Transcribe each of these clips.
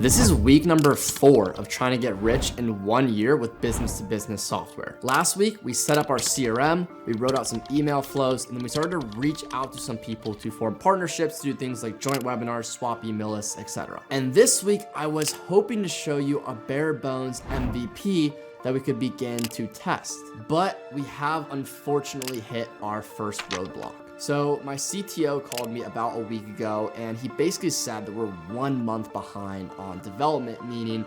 This is week number 4 of trying to get rich in 1 year with business-to-business software. Last week, we set up our CRM, we wrote out some email flows, and then we started to reach out to some people to form partnerships, to do things like joint webinars, swap email lists, etc. And this week, I was hoping to show you a bare bones MVP that we could begin to test. But we have unfortunately hit our first roadblock. So my CTO called me about a week ago, and he basically said that we're 1 month behind on development, meaning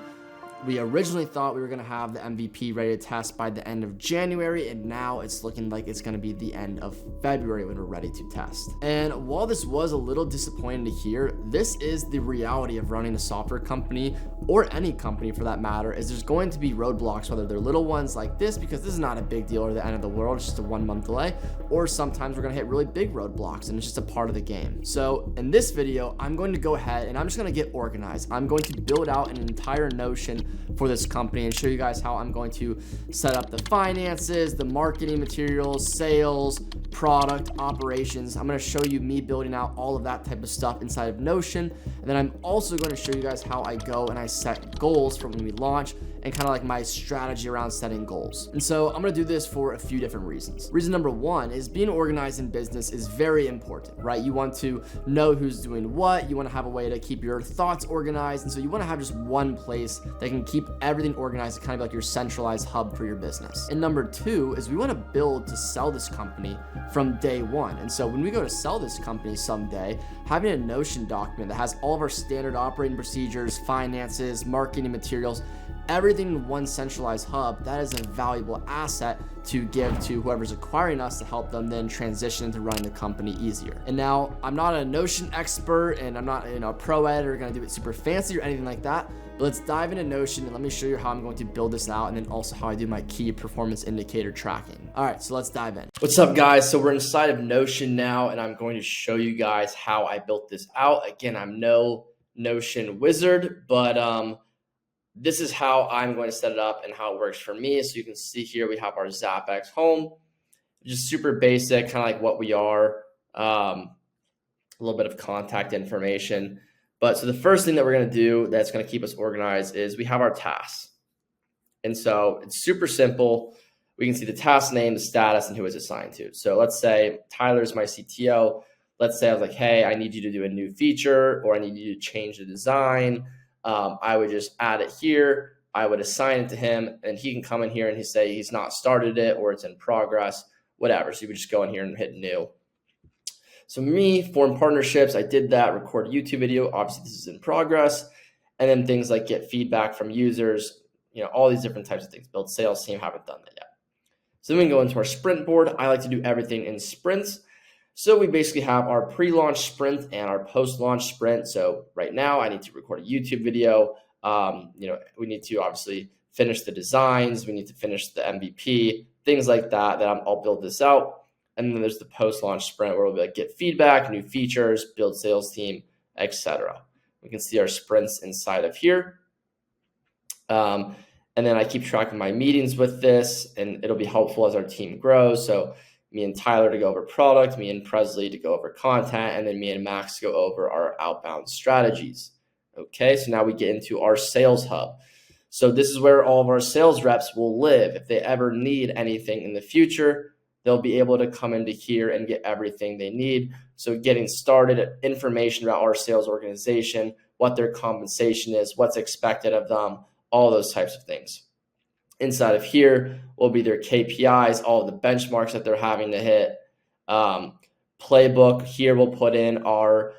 we originally thought we were going to have the MVP ready to test by the end of January, and now it's looking like it's going to be the end of February when we're ready to test. And while this was a little disappointing to hear, this is the reality of running a software company, or any company for that matter, is there's going to be roadblocks, whether they're little ones like this, because this is not a big deal or the end of the world, it's just a 1 month delay, or sometimes we're going to hit really big roadblocks, and it's just a part of the game. So in this video, I'm going to go ahead and I'm just going to get organized. I'm going to build out an entire Notion for this company and show you guys how I'm going to set up the finances, the marketing materials, sales, product, operations. I'm going to show you me building out all of that type of stuff inside of Notion. And then I'm also going to show you guys how I go and I set goals for when we launch and kind of like my strategy around setting goals. And so I'm going to do this for a few different reasons. Reason number 1 is being organized in business is very important, right? You want to know who's doing what. You want to have a way to keep your thoughts organized. And so you want to have just one place that can keep everything organized, kind of like your centralized hub for your business. And number 2 is we want to build to sell this company from day 1. And so when we go to sell this company someday, having a Notion document that has all of our standard operating procedures, finances, marketing materials, everything in one centralized hub, that is a valuable asset to give to whoever's acquiring us to help them then transition into running the company easier. And now I'm not a Notion expert and I'm not a pro editor gonna do it super fancy or anything like that, but let's dive into Notion and let me show you how I'm going to build this out and then also how I do my key performance indicator tracking. All right, so let's dive in. What's up guys? So we're inside of Notion now and I'm going to show you guys how I built this out. Again, I'm no Notion wizard, but this is how I'm going to set it up and how it works for me. So you can see here we have our ZapX home, just super basic, kind of like what we are, a little bit of contact information. But so the first thing that we're going to do that's going to keep us organized is we have our tasks. And so it's super simple. We can see the task name, the status, and who it's assigned to. So let's say Tyler's my CTO. Let's say I was like, hey, I need you to do a new feature or I need you to change the design. I would just add it here. I would assign it to him and he can come in here and he say he's not started it or it's in progress, whatever. So you would just go in here and hit new. So me, form partnerships, I did that, record a YouTube video. Obviously this is in progress. And then things like get feedback from users, all these different types of things. Build sales team, haven't done that yet. So then we can go into our sprint board. I like to do everything in sprints. So we basically have our pre-launch sprint and our post-launch sprint. So right now I need to record a YouTube video. We need to obviously finish the designs. We need to finish the MVP, things like that, I'll build this out. And then there's the post-launch sprint where we'll be like get feedback, new features, build sales team, etc. We can see our sprints inside of here. And then I keep track of my meetings with this and it'll be helpful as our team grows. So me and Tyler to go over product, me and Presley to go over content, and then me and Max to go over our outbound strategies. Okay, so now we get into our sales hub. So this is where all of our sales reps will live. If they ever need anything in the future, they'll be able to come into here and get everything they need. So getting started, information about our sales organization, what their compensation is, what's expected of them, all those types of things. Inside of here will be their KPIs, all of the benchmarks that they're having to hit. Playbook here we'll put in our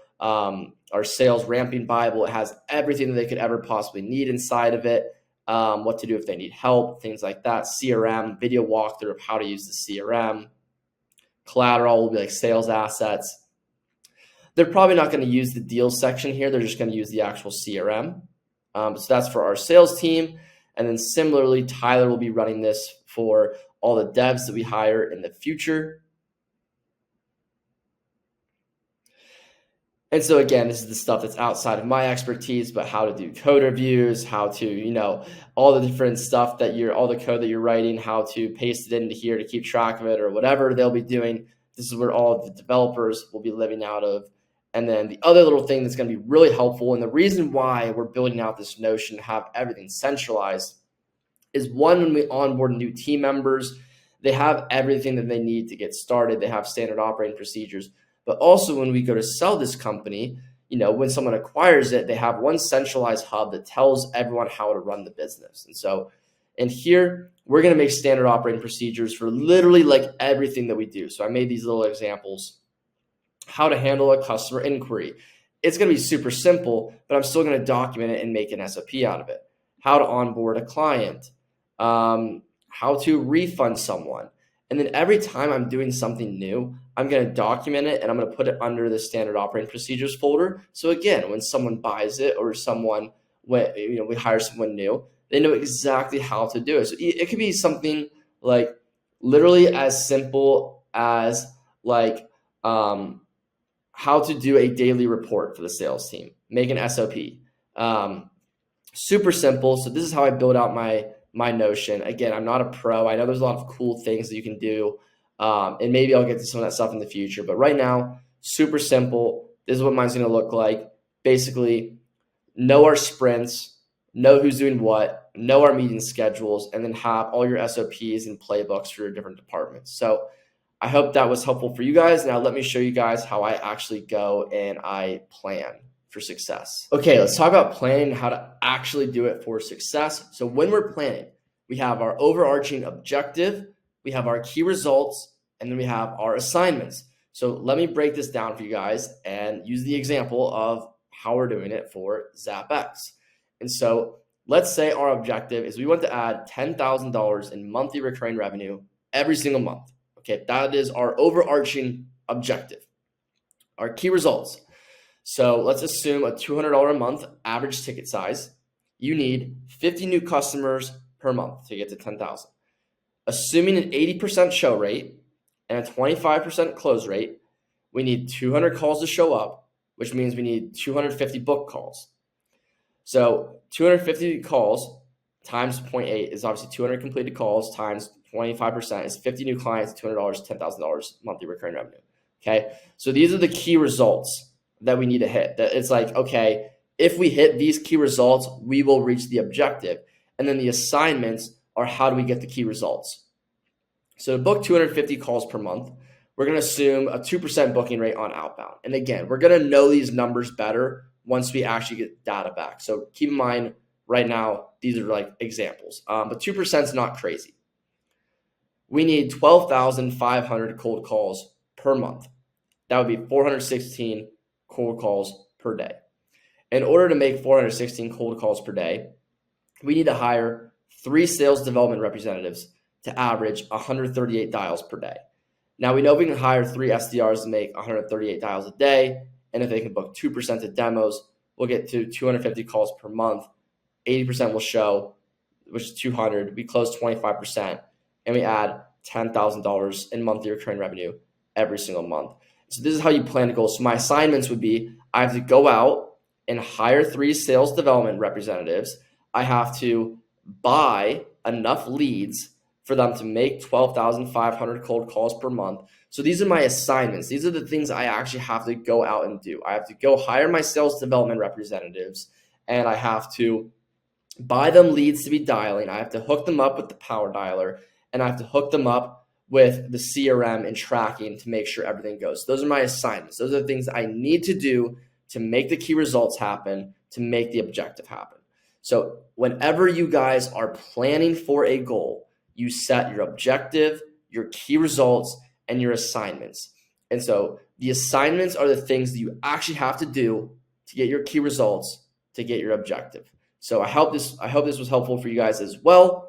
sales ramping Bible. It has everything that they could ever possibly need inside of it. What to do if they need help, things like that. CRM, video walkthrough of how to use the CRM. Collateral will be like sales assets. They're probably not going to use the deals section here. They're just going to use the actual CRM. So that's for our sales team. And then similarly, Tyler will be running this for all the devs that we hire in the future. And so again, this is the stuff that's outside of my expertise, but how to do code reviews, how to, all the different stuff all the code that you're writing, how to paste it into here to keep track of it or whatever they'll be doing. This is where all of the developers will be living out of. And then the other little thing that's going to be really helpful, and the reason why we're building out this notion to have everything centralized, is one, when we onboard new team members, they have everything that they need to get started. They have standard operating procedures. But also when we go to sell this company, when someone acquires it, they have one centralized hub that tells everyone how to run the business. And so in here, we're going to make standard operating procedures for literally like everything that we do. So I made these little examples. How to handle a customer inquiry. It's going to be super simple, but I'm still going to document it and make an SOP out of it. How to onboard a client, how to refund someone. And then every time I'm doing something new, I'm going to document it and I'm going to put it under the standard operating procedures folder. So again, when someone buys it or we hire someone new, they know exactly how to do it. So it could be something like literally as simple as like, how to do a daily report for the sales team, make an SOP. Super simple. So this is how I build out my Notion. Again, I'm not a pro. I know there's a lot of cool things that you can do. And maybe I'll get to some of that stuff in the future. But right now, super simple. This is what mine's going to look like. Basically, know our sprints, know who's doing what, know our meeting schedules, and then have all your SOPs and playbooks for your different departments. So I hope that was helpful for you guys. Now let me show you guys how I actually go and I plan for success. Okay, let's talk about planning, how to actually do it for success. So when we're planning, we have our overarching objective, we have our key results, and then we have our assignments. So let me break this down for you guys and use the example of how we're doing it for ZapX. And so let's say our objective is we want to add $10,000 in monthly recurring revenue every single month. Okay, that is our overarching objective. Our key results. So let's assume a $200 a month average ticket size. You need 50 new customers per month to get to 10,000. Assuming an 80% show rate and a 25% close rate, we need 200 calls to show up, which means we need 250 book calls. So 250 calls times 0.8 is obviously 200 completed calls times 25% is 50 new clients, $200, $10,000 monthly recurring revenue. Okay. So these are the key results that we need to hit. That it's like, okay, if we hit these key results, we will reach the objective. And then the assignments are how do we get the key results? So to book 250 calls per month, we're going to assume a 2% booking rate on outbound. And again, we're going to know these numbers better once we actually get data back. So keep in mind right now, these are like examples, but 2% is not crazy. We need 12,500 cold calls per month. That would be 416 cold calls per day. In order to make 416 cold calls per day, we need to hire 3 sales development representatives to average 138 dials per day. Now we know we can hire 3 SDRs to make 138 dials a day, and if they can book 2% of demos, we'll get to 250 calls per month. 80% will show, which is 200. We close 25%. And we add $10,000 in monthly recurring revenue every single month. So this is how you plan to go. So my assignments would be, I have to go out and hire 3 sales development representatives. I have to buy enough leads for them to make 12,500 cold calls per month. So these are my assignments. These are the things I actually have to go out and do. I have to go hire my sales development representatives, and I have to buy them leads to be dialing. I have to hook them up with the power dialer, and I have to hook them up with the CRM and tracking to make sure everything goes. Those are my assignments. Those are the things I need to do to make the key results happen, to make the objective happen. So whenever you guys are planning for a goal, you set your objective, your key results, and your assignments. And so the assignments are the things that you actually have to do to get your key results, to get your objective. So I hope this was helpful for you guys as well.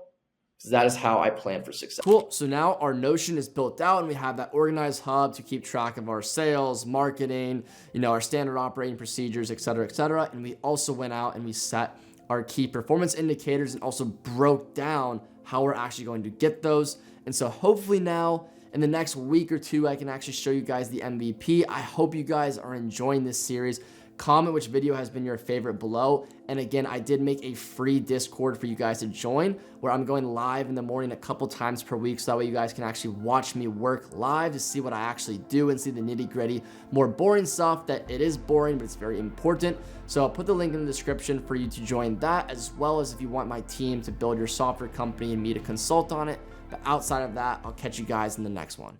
So that is how I plan for success. Cool. So now our Notion is built out and we have that organized hub to keep track of our sales, marketing, our standard operating procedures, et cetera, et cetera. And we also went out and we set our key performance indicators and also broke down how we're actually going to get those. And so hopefully now in the next week or two, I can actually show you guys the MVP. I hope you guys are enjoying this series. Comment which video has been your favorite below. And again, I did make a free Discord for you guys to join where I'm going live in the morning a couple times per week. So that way you guys can actually watch me work live to see what I actually do and see the nitty gritty, more boring stuff that it is boring, but it's very important. So I'll put the link in the description for you to join that, as well as if you want my team to build your software company and me to consult on it. But outside of that, I'll catch you guys in the next one.